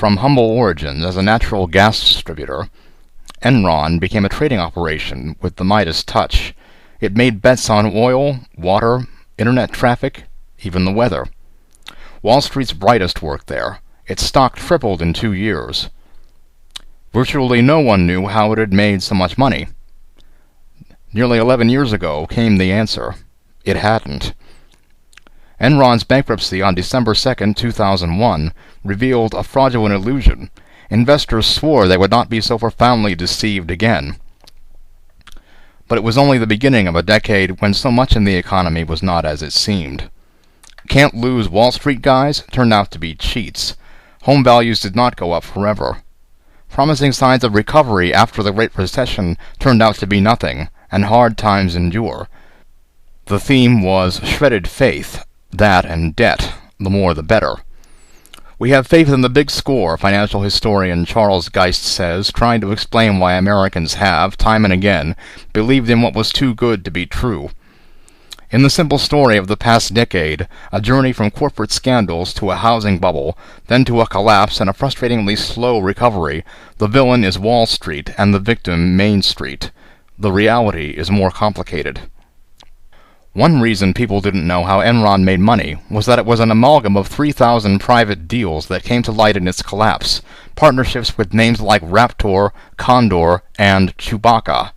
From humble origins as a natural gas distributor, Enron became a trading operation with the Midas touch. It made bets on oil, water, internet traffic, even the weather. Wall Street's brightest worked there. Its stock tripled in 2 years. Virtually no one knew how it had made so much money. Nearly 11 years ago came the answer. It hadn't. Enron's bankruptcy on December 2, 2001, revealed a fraudulent illusion. Investors swore they would not be so profoundly deceived again. But it was only the beginning of a decade when so much in the economy was not as it seemed. Can't lose Wall Street guys turned out to be cheats. Home values did not go up forever. Promising signs of recovery after the Great Recession turned out to be nothing, and hard times endure. The theme was shredded faith, that and debt, the more the better. We have faith in the big score, financial historian Charles Geist says, trying to explain why Americans have, time and again, believed in what was too good to be true. In the simple story of the past decade, a journey from corporate scandals to a housing bubble, then to a collapse and a frustratingly slow recovery, the villain is Wall Street and the victim Main Street. The reality is more complicated. One reason people didn't know how Enron made money was that it was an amalgam of 3,000 private deals that came to light in its collapse, partnerships with names like Raptor, Condor, and Chewbacca.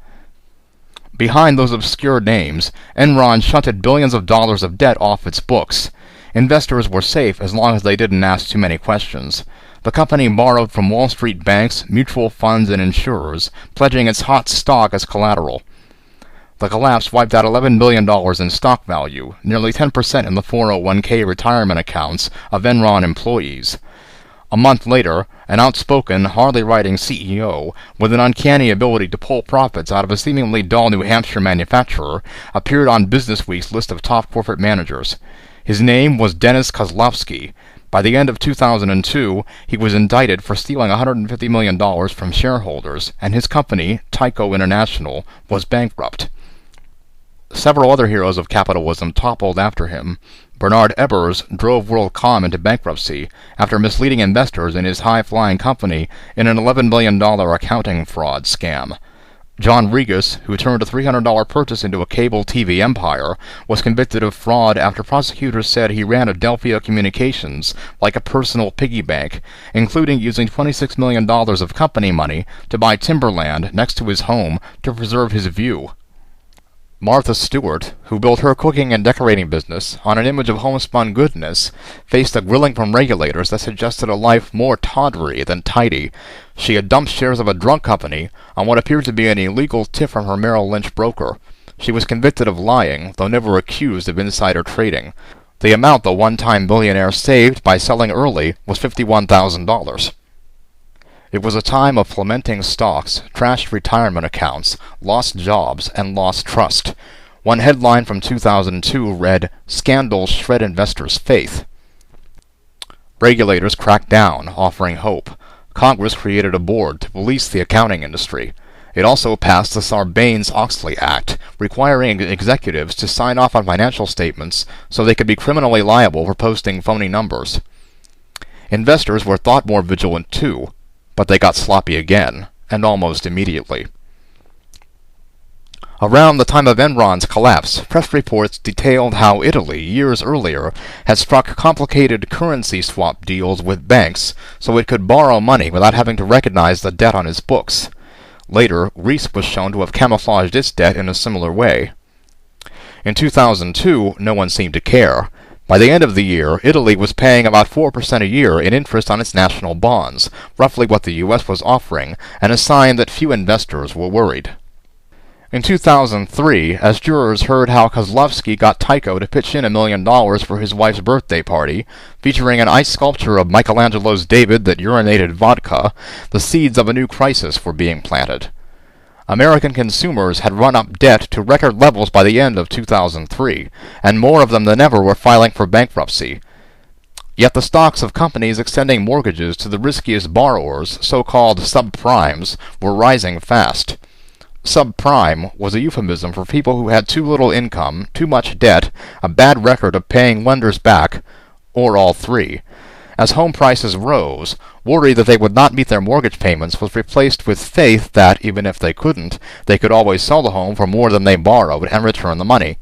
Behind those obscure names, Enron shunted billions of dollars of debt off its books. Investors were safe as long as they didn't ask too many questions. The company borrowed from Wall Street banks, mutual funds, and insurers, pledging its hot stock as collateral. The collapse wiped out $11 billion in stock value, nearly 10% in the 401k retirement accounts of Enron employees. A month later, an outspoken, hardly writing CEO, with an uncanny ability to pull profits out of a seemingly dull New Hampshire manufacturer, appeared on Businessweek's list of top corporate managers. His name was Dennis Kozlowski. By the end of 2002, he was indicted for stealing $150 million from shareholders, and his company, Tyco International, was bankrupt. Several other heroes of capitalism toppled after him. Bernard Ebbers drove WorldCom into bankruptcy after misleading investors in his high-flying company in an $11 billion accounting fraud scam. John Regas, who turned a $300 purchase into a cable TV empire, was convicted of fraud after prosecutors said he ran Adelphia Communications like a personal piggy bank, including using $26 million of company money to buy timberland next to his home to preserve his view. Martha Stewart, who built her cooking and decorating business on an image of homespun goodness, faced a grilling from regulators that suggested a life more tawdry than tidy. She had dumped shares of a drug company on what appeared to be an illegal tip from her Merrill Lynch broker. She was convicted of lying, though never accused of insider trading. The amount the one-time billionaire saved by selling early was $51,000. It was a time of lamenting stocks, trashed retirement accounts, lost jobs, and lost trust. One headline from 2002 read, "Scandals Shred Investors' Faith." Regulators cracked down, offering hope. Congress created a board to police the accounting industry. It also passed the Sarbanes-Oxley Act, requiring executives to sign off on financial statements so they could be criminally liable for posting phony numbers. Investors were thought more vigilant too, but they got sloppy again, and almost immediately. Around the time of Enron's collapse, press reports detailed how Italy, years earlier, had struck complicated currency swap deals with banks so it could borrow money without having to recognize the debt on its books. Later, Greece was shown to have camouflaged its debt in a similar way. In 2002, no one seemed to care. By the end of the year, Italy was paying about 4% a year in interest on its national bonds, roughly what the U.S. was offering, and a sign that few investors were worried. In 2003, as jurors heard how Kozlowski got Tyco to pitch in $1 million for his wife's birthday party, featuring an ice sculpture of Michelangelo's David that urinated vodka, the seeds of a new crisis were being planted. American consumers had run up debt to record levels by the end of 2003, and more of them than ever were filing for bankruptcy. Yet the stocks of companies extending mortgages to the riskiest borrowers, so-called subprimes, were rising fast. Subprime was a euphemism for people who had too little income, too much debt, a bad record of paying lenders back, or all three. As home prices rose, worry that they would not meet their mortgage payments was replaced with faith that, even if they couldn't, they could always sell the home for more than they borrowed and return the money.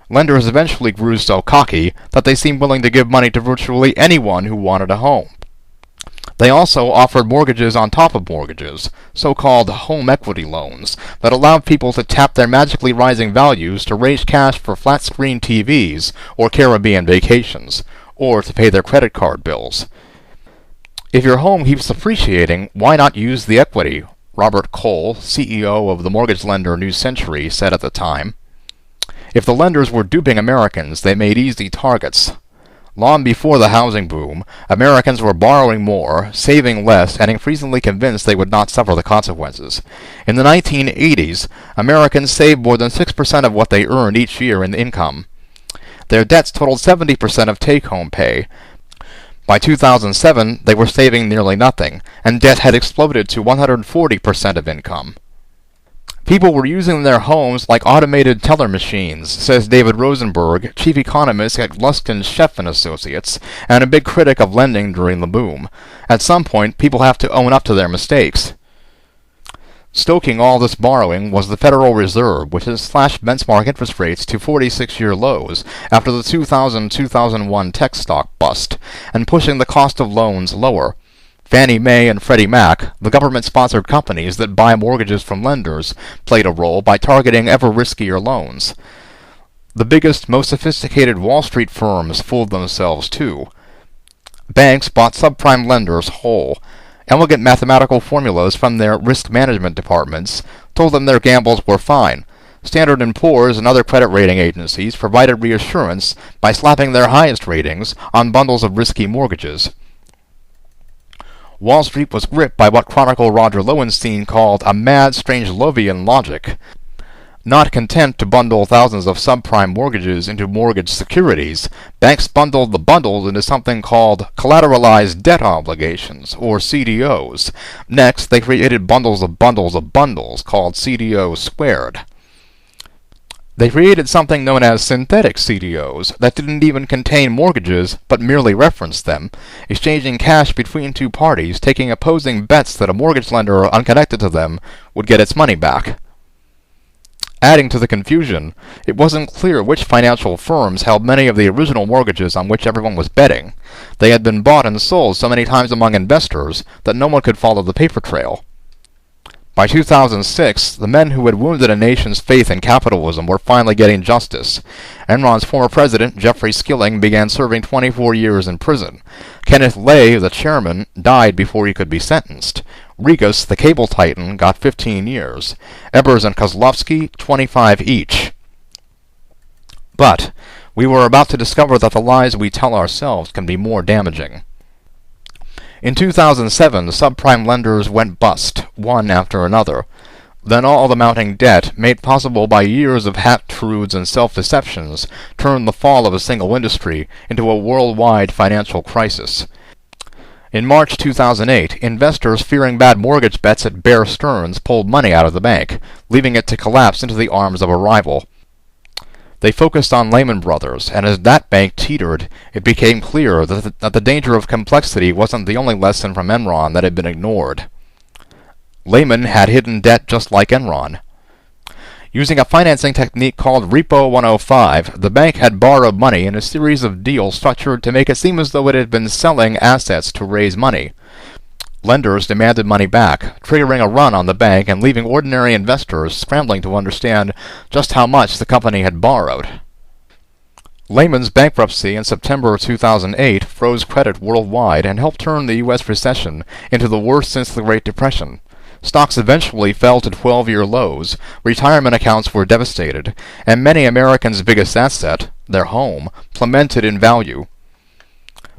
Lenders eventually grew so cocky that they seemed willing to give money to virtually anyone who wanted a home. They also offered mortgages on top of mortgages, so-called home equity loans, that allowed people to tap their magically rising values to raise cash for flat-screen TVs or Caribbean vacations, or to pay their credit card bills. If your home keeps appreciating, why not use the equity? Robert Cole, CEO of the mortgage lender New Century, said at the time. If the lenders were duping Americans, they made easy targets. Long before the housing boom, Americans were borrowing more, saving less, and increasingly convinced they would not suffer the consequences. In the 1980s, Americans saved more than 6% of what they earned each year in income. Their debts totaled 70% of take-home pay. By 2007, they were saving nearly nothing, and debt had exploded to 140% of income. People were using their homes like automated teller machines, says David Rosenberg, chief economist at Luskin, Sheff & Associates, and a big critic of lending during the boom. At some point, people have to own up to their mistakes. Stoking all this borrowing was the Federal Reserve, which has slashed benchmark interest rates to 46-year lows after the 2000-2001 tech stock bust, and pushing the cost of loans lower. Fannie Mae and Freddie Mac, the government-sponsored companies that buy mortgages from lenders, played a role by targeting ever riskier loans. The biggest, most sophisticated Wall Street firms fooled themselves too. Banks bought subprime lenders whole. Elegant mathematical formulas from their risk management departments told them their gambles were fine. Standard & Poor's and other credit rating agencies provided reassurance by slapping their highest ratings on bundles of risky mortgages. Wall Street was gripped by what chronicler Roger Lowenstein called a mad, Strangelovian logic. Not content to bundle thousands of subprime mortgages into mortgage securities, banks bundled the bundles into something called collateralized debt obligations, or CDOs. Next, they created bundles of bundles of bundles, called CDO squared. They created something known as synthetic CDOs that didn't even contain mortgages, but merely referenced them, exchanging cash between two parties, taking opposing bets that a mortgage lender unconnected to them would get its money back. Adding to the confusion, it wasn't clear which financial firms held many of the original mortgages on which everyone was betting. They had been bought and sold so many times among investors that no one could follow the paper trail. By 2006, the men who had wounded a nation's faith in capitalism were finally getting justice. Enron's former president, Jeffrey Skilling, began serving 24 years in prison. Kenneth Lay, the chairman, died before he could be sentenced. Regus, the cable titan, got 15 years. Ebers and Kozlowski, 25 each. But we were about to discover that the lies we tell ourselves can be more damaging. In 2007, subprime lenders went bust, one after another. Then all the mounting debt, made possible by years of half-truths and self-deceptions, turned the fall of a single industry into a worldwide financial crisis. In March 2008, investors fearing bad mortgage bets at Bear Stearns pulled money out of the bank, leaving it to collapse into the arms of a rival. They focused on Lehman Brothers, and as that bank teetered, it became clear that the danger of complexity wasn't the only lesson from Enron that had been ignored. Lehman had hidden debt just like Enron. Using a financing technique called Repo 105, the bank had borrowed money in a series of deals structured to make it seem as though it had been selling assets to raise money. Lenders demanded money back, triggering a run on the bank and leaving ordinary investors scrambling to understand just how much the company had borrowed. Lehman's bankruptcy in September 2008 froze credit worldwide and helped turn the U.S. recession into the worst since the Great Depression. Stocks eventually fell to 12-year lows, retirement accounts were devastated, and many Americans' biggest asset, their home, plummeted in value.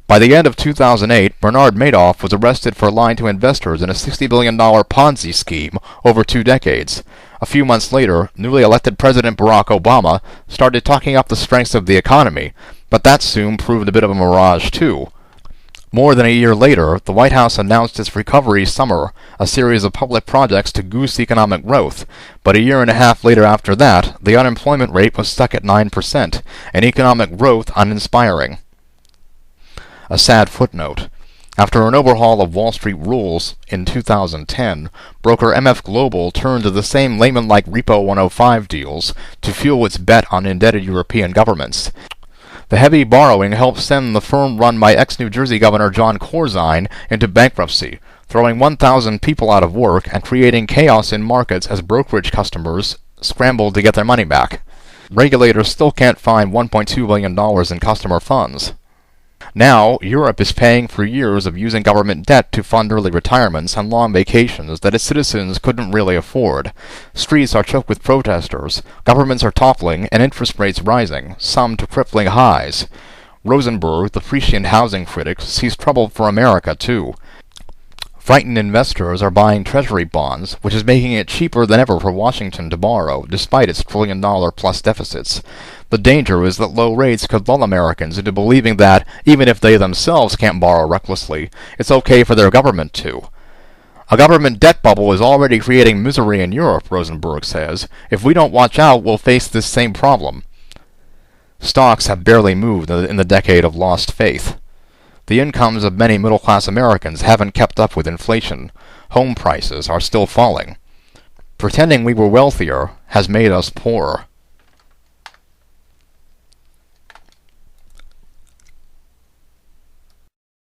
By the end of 2008, Bernard Madoff was arrested for lying to investors in a $60 billion Ponzi scheme over 2 decades. A few months later, newly elected President Barack Obama started talking up the strengths of the economy, but that soon proved a bit of a mirage too. More than a year later, the White House announced its Recovery Summer, a series of public projects to goose economic growth, but a year and a half later after that, the unemployment rate was stuck at 9%, and economic growth uninspiring. A sad footnote. After an overhaul of Wall Street rules in 2010, broker MF Global turned to the same layman-like Repo 105 deals to fuel its bet on indebted European governments. The heavy borrowing helped send the firm run by ex-New Jersey Governor John Corzine into bankruptcy, throwing 1,000 people out of work and creating chaos in markets as brokerage customers scrambled to get their money back. Regulators still can't find $1.2 billion in customer funds. Now, Europe is paying for years of using government debt to fund early retirements and long vacations that its citizens couldn't really afford. Streets are choked with protesters, governments are toppling, and interest rates rising, some to crippling highs. Rosenberg, the prescient housing critic, sees trouble for America, too. Frightened investors are buying Treasury bonds, which is making it cheaper than ever for Washington to borrow, despite its trillion-dollar-plus deficits. The danger is that low rates could lull Americans into believing that, even if they themselves can't borrow recklessly, it's okay for their government to. A government debt bubble is already creating misery in Europe, Rosenberg says. If we don't watch out, we'll face this same problem. Stocks have barely moved in the decade of lost faith. The incomes of many middle-class Americans haven't kept up with inflation. Home prices are still falling. Pretending we were wealthier has made us poorer.